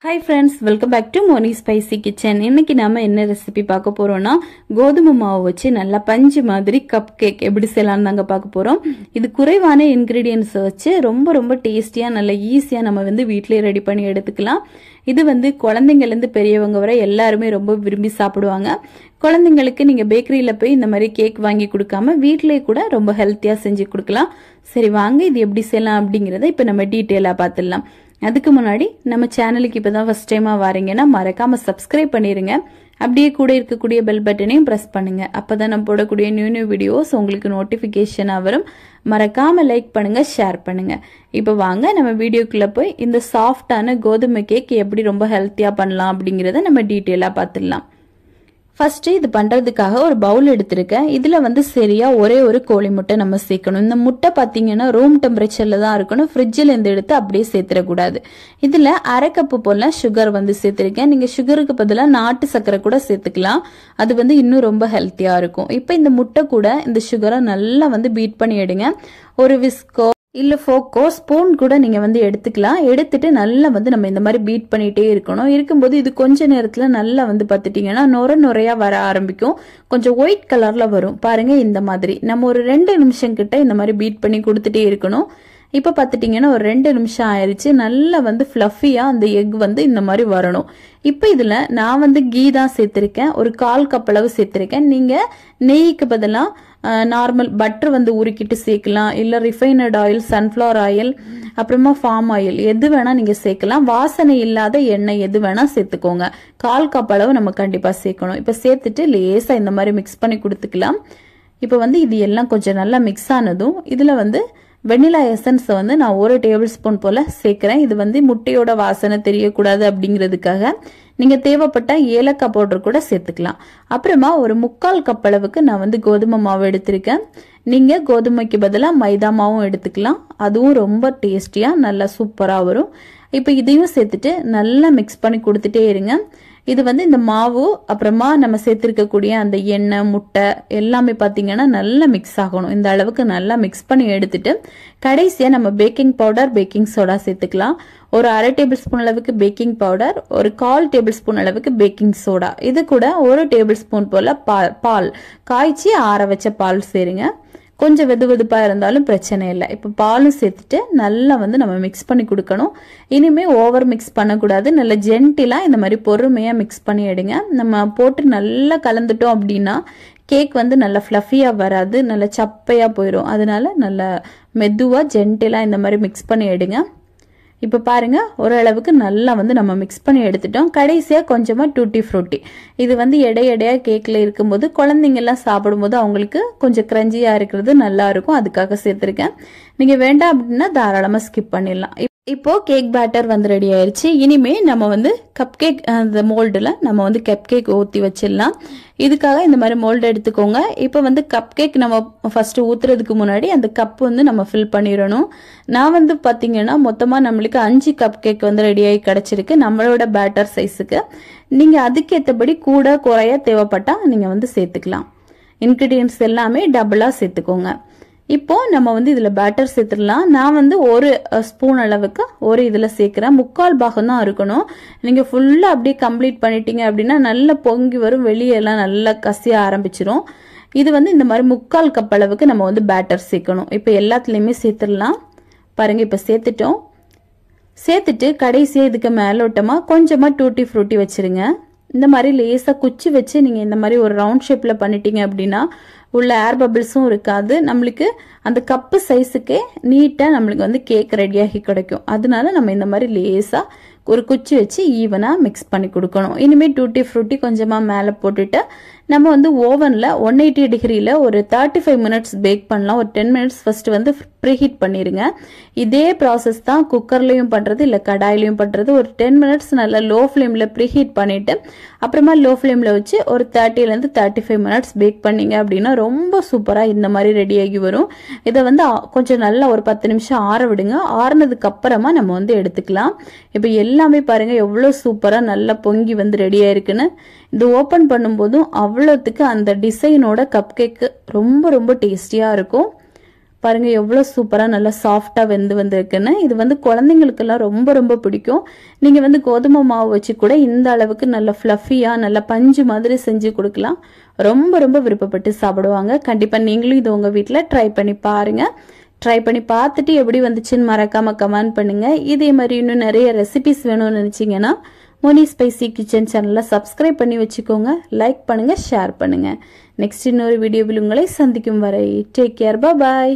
Hi friends, welcome back to Moni Spicy Kitchen. இன்னைக்கு நாம என்ன ரெசிபி பார்க்க போறோம்னா கோதுமை மாவு வச்சு நல்ல பஞ்சு மாதிரி கப் கேக் எப்படி செய்யலாம்னு தாங்க பார்க்க போறோம். இது குறைவான இன்கிரிடியன்ட்ஸ் வச்சு ரொம்ப டேஸ்டியா நல்ல ஈஸியா நம்ம வீட்லயே ரெடி பண்ணி எடுத்துக்கலாம். இது குழந்தைங்கள்ல இருந்து பெரியவங்க வரை எல்லாருமே ரொம்ப விரும்பி சாப்பிடுவாங்க. குழந்தைங்களுக்கு நீங்க பேக்கரியில போய் இந்த மாதிரி கேக் வாங்கி கொடுக்காம வீட்லயே கூட ரொம்ப ஹெல்த்தியா செஞ்சு கொடுக்கலாம். சரி வாங்க இது எப்படி செய்யலாம் அப்படிங்கறத இப்ப நம்ம டீடைலா பார்த்துடலாம். அதுக்கு முன்னாடி நம்ம சேனலுக்கு இப்பதான் ஃபர்ஸ்ட் டைமா வாரீங்கன்னா மறக்காம சப்ஸ்கிரைப் பண்ணிருங்க. அப்படியே கூட இருக்கக்கூடிய பெல் பட்டனையும் பிரஸ் பண்ணுங்க. அப்பதான் நம்ம போடக்கூடிய நியூ வீடியோஸ் உங்களுக்கு நோட்டிபிகேஷனா வரும். மறக்காம லைக் பண்ணுங்க, ஷேர் பண்ணுங்க. இப்ப வாங்க நம்ம வீடியோக்குள்ள போய் இந்த சாஃப்டான கோதுமை கேக் எப்படி ரொம்ப ஹெல்த்தியா பண்ணலாம் அப்படிங்கறத நம்ம டீடைலா பார்த்துடலாம். ஃபர்ஸ்ட் இது பண்றதுக்காக ஒரு பவுல் எடுத்திருக்கேன். இதுல சரியா ஒரே ஒரு கோழி முட்டை நம்ம சேர்க்கணும். இந்த முட்டை பாத்தீங்கன்னா ரூம் டெம்பரேச்சர்ல தான் இருக்கணும். ஃப்ரிட்ஜில் இருந்து எடுத்து அப்படியே சேர்த்துடக்கூடாது. இதுல அரை கப்பு போல சுகர் சேர்த்திருக்கேன். நீங்க சுகருக்கு பதிலா நாட்டு சர்க்கரை கூட சேர்த்துக்கலாம். அது இன்னும் ரொம்ப ஹெல்த்தியா இருக்கும். இப்ப இந்த முட்டை கூட இந்த சுகரை நல்லா பீட் பண்ணி எடுங்க. ஒரு விஸ்கோ இல்ல ஃபோக்கோ ஸ்பூன் கூட நீங்க எடுத்துக்கலாம். எடுத்துட்டு நல்லா நம்ம இந்த மாதிரி பீட் பண்ணிட்டே இருக்கணும். இருக்கும்போது இது கொஞ்ச நேரத்துல நல்லா பாத்துட்டீங்கன்னா நுரையா வர ஆரம்பிக்கும். கொஞ்சம் ஒயிட் கலர்ல வரும் பாருங்க. இந்த மாதிரி நம்ம ஒரு 2 நிமிஷம் கிட்ட இந்த மாதிரி பீட் பண்ணி கொடுத்துட்டே இருக்கணும். இப்ப பாத்துட்டீங்கன்னா ஒரு 2 நிமிஷம் ஆயிருச்சு. நல்லா ஃபிளஃபியா அந்த எக் இந்த மாதிரி வரணும். இப்ப இதுல நான் கீ தான் சேர்த்திருக்கேன். ஒரு 1/4 கப் அளவு சேர்த்திருக்கேன். நீங்க நெய்க்கு பதிலா நார்மல் பட்டர் உருக்கிட்டு சேர்க்கலாம். இல்ல ரிஃபைனட் ஆயில், சன்ஃபிளவர் ஆயில், அப்புறமா ஃபார்ம் ஆயில் எது வேணா நீங்க சேர்க்கலாம். வாசனை இல்லாத எண்ணெய் எது வேணா சேர்த்துக்கோங்க. 1/4 கப் அளவு நம்ம கண்டிப்பா சேர்க்கணும். இப்ப சேர்த்துட்டு லேசா இந்த மாதிரி மிக்ஸ் பண்ணி கொடுத்துக்கலாம். இப்ப இது எல்லாம் கொஞ்சம் நல்லா மிக்ஸ் ஆனதும் இதுல வெண்ணிலா எசன்ஸ் நான் 1 டேபிள் ஸ்பூன் போல சேர்க்கிறேன். இது முட்டையோட வாசனை தெரியக்கூடாது அப்படிங்கிறதுக்காக நீங்க தேவைப்பட்ட ஏலக்காய் பவுடர் கூட சேர்த்துக்கலாம். அப்புறமா ஒரு 3/4 கப் அளவுக்கு நான் கோதுமை மாவு எடுத்திருக்கேன். நீங்க கோதுமைக்கு பதிலா மைதா மாவும் எடுத்துக்கலாம். அதுவும் ரொம்ப டேஸ்டியா நல்லா சூப்பரா வரும். இப்ப இதையும் சேர்த்துட்டு நல்லா மிக்ஸ் பண்ணி கொடுத்துட்டே இருங்க. இது இந்த மாவு அப்புறமா நம்ம சேர்த்திருக்கக்கூடிய அந்த எண்ணெய், முட்டை எல்லாமே பாத்தீங்கன்னா நல்லா மிக்ஸ் ஆகணும். இந்த அளவுக்கு நல்லா மிக்ஸ் பண்ணி எடுத்துட்டு கடைசியா நம்ம பேக்கிங் பவுடர், பேக்கிங் சோடா சேர்த்துக்கலாம். ஒரு 1/2 டேபிள் ஸ்பூன் அளவுக்கு பேக்கிங் பவுடர், ஒரு 1/4 டேபிள் ஸ்பூன் அளவுக்கு பேக்கிங் சோடா, இது கூட 1 டேபிள் ஸ்பூன் போல பால் காய்ச்சி ஆற வச்ச பால் சேருங்க. கொஞ்சம் வெதுவெதுப்பா இருந்தாலும் பிரச்சனை இல்லை. இப்ப பாலும் சேர்த்துட்டு நல்லா நம்ம மிக்ஸ் பண்ணி கொடுக்கணும். இனிமே ஓவர் மிக்ஸ் பண்ணக்கூடாது. நல்ல ஜென்டிலா இந்த மாதிரி பொறுமையா மிக்ஸ் பண்ணி எடுங்க. நம்ம போட்டு நல்லா கலந்துட்டோம் அப்படின்னா கேக் நல்லா ஃபிளஃபியா வராது, நல்ல சப்பையா போயிடும். அதனால நல்ல மெதுவா ஜென்டிலா இந்த மாதிரி மிக்ஸ் பண்ணி எடுங்க. இப்ப பாருங்க ஓரளவுக்கு நல்லா நம்ம மிக்ஸ் பண்ணி எடுத்துட்டோம். கடைசியா கொஞ்சமா டூட்டி ஃப்ரூட்டி, இது எடையா கேக்ல இருக்கும்போது குழந்தைங்க எல்லாம் சாப்பிடும்போது அவங்களுக்கு கொஞ்சம் கிரஞ்சியா இருக்கிறது நல்லா இருக்கும். அதுக்காக சேர்த்திருக்கேன். நீங்க வேண்டாம் அப்படின்னா தாராளமா ஸ்கிப் பண்ணிடலாம். இப்போ கேக் பேட்டர் ரெடி ஆயிருச்சு. இனிமே நம்ம கப் கேக் அந்த மோல்டுல நம்ம கப் கேக் ஊத்தி வச்சிடலாம். இதுக்காக இந்த மாதிரி மோல்டு எடுத்துக்கோங்க. இப்ப கப் கேக் நம்ம ஃபர்ஸ்ட் ஊத்துறதுக்கு முன்னாடி அந்த கப் நம்ம ஃபில் பண்ணிடணும். நான் பாத்தீங்கன்னா மொத்தமா நம்மளுக்கு 5 கப் கேக் ரெடி ஆகி கிடைச்சிருக்கு நம்மளோட பேட்டர் சைஸுக்கு. நீங்க அதுக்கேற்றபடி கூட குறைய தேவைப்பட்டா நீங்க சேர்த்துக்கலாம். இன்கிரீடியன்ஸ் எல்லாமே டபுளா சேர்த்துக்கோங்க. இப்போ நம்ம இதுல பேட்டர் சேர்த்துடலாம். நான் 1 ஸ்பூன் அளவுக்கு ஒரு இதுல சேர்க்கிறேன். 3/4 பாகம் தான் இருக்கணும். நீங்க ஃபுல்லா அப்படியே கம்ப்ளீட் பண்ணிட்டீங்க அப்படின்னா நல்லா பொங்கி வரும், வெளியெல்லாம் நல்லா கசிய ஆரம்பிச்சிரும். இது இந்த மாதிரி 3/4 கப் அளவுக்கு நம்ம பேட்டர் சேர்க்கணும். இப்ப எல்லாத்துலயுமே சேர்த்துடலாம். பாருங்க இப்ப சேர்த்துட்டோம். சேர்த்துட்டு கடைசியா இதுக்கு மேலோட்டமா கொஞ்சமா டூட்டி ஃப்ரூட்டி வச்சிருங்க. இந்த மாதிரி லேசா குச்சி வச்சு நீங்க இந்த மாதிரி ஒரு ரவுண்ட் ஷேப்ல பண்ணிட்டீங்க அப்படின்னா உள்ள ஏர் பபிள்ஸும் இருக்காது. நம்மளுக்கு அந்த கப்பு சைஸுக்கே நீட்டா நம்மளுக்கு கேக் ரெடியாகி கிடைக்கும். அதனால நம்ம இந்த மாதிரி லேசா ஒரு குச்சி வச்சு ஈவனா மிக்ஸ் பண்ணி கொடுக்கணும். இனிமே டூட்டி ஃப்ரூட்டி கொஞ்சமா மேல போட்டுட்டு நம்ம ஓவன்ல 180 டிகிரில ஒரு 35 மினிட்ஸ் பேக் பண்ணலாம். ஒரு 10 மினிட்ஸ் ஃபர்ஸ்ட் ப்ரீஹீட் பண்ணிருங்க. இதே ப்ராசஸ் தான் குக்கர்லயும் பண்றது இல்ல கடாயிலையும் பண்றது. ஒரு 10 மினிட்ஸ் நல்லா லோ ஃபிளேம்ல ப்ரீஹீட் பண்ணிட்டு அப்புறமா லோ ஃபிளேம்ல வச்சு ஒரு 30ல இருந்து 35 மினிட்ஸ் பேக் பண்ணீங்க அப்படின்னா ரொம்ப சூப்பரா இந்த மாதிரி ரெடி ஆகி வரும். இதை கொஞ்சம் நல்லா ஒரு 10 நிமிஷம் ஆற விடுங்க. ஆறுனதுக்கு அப்புறமா நம்ம எடுத்துக்கலாம். இப்ப எல்லாமே பாருங்க எவ்வளவு சூப்பரா நல்லா பொங்கி ரெடியா இருக்குன்னு. இது ஓபன் பண்ணும்போதும் அவ்வளவுக்கு அந்த டிசைனோட கப் கேக் ரொம்ப டேஸ்டியா இருக்கும். பாருங்க எவ்வளவு சூப்பரா நல்லா சாஃப்டா வெந்து வந்திருக்குன்னு. இது வந்து குழந்தைங்களுக்கு எல்லாம் ரொம்ப ரொம்ப பிடிக்கும். நீங்க வந்து கோதுமை மாவு வச்சு கூட இந்த அளவுக்கு நல்ல ஃப்ளஃபியா நல்ல பஞ்சு மாதிரி செஞ்சு கொடுக்கலாம். ரொம்ப ரொம்ப விருப்பப்பட்டு சாப்பிடுவாங்க. கண்டிப்பா நீங்களும் இது உங்க வீட்டுல ட்ரை பண்ணி பாருங்க. ட்ரை பண்ணி பார்த்துட்டு எப்படி வந்துச்சுன்னு மறக்காம கமெண்ட் பண்ணுங்க. இதே மாதிரி இன்னும் நிறைய ரெசிபிஸ் வேணும்னு நினைச்சீங்கன்னா மோனி ஸ்பைசி கிச்சன் சேனலை சப்ஸ்கிரைப் பண்ணி வச்சுக்கோங்க. லைக் பண்ணுங்க, ஷேர் பண்ணுங்க. நெக்ஸ்ட் இன்னொரு வீடியோவில் உங்களை சந்திக்கும் வரை டேக் கேர், பாய்.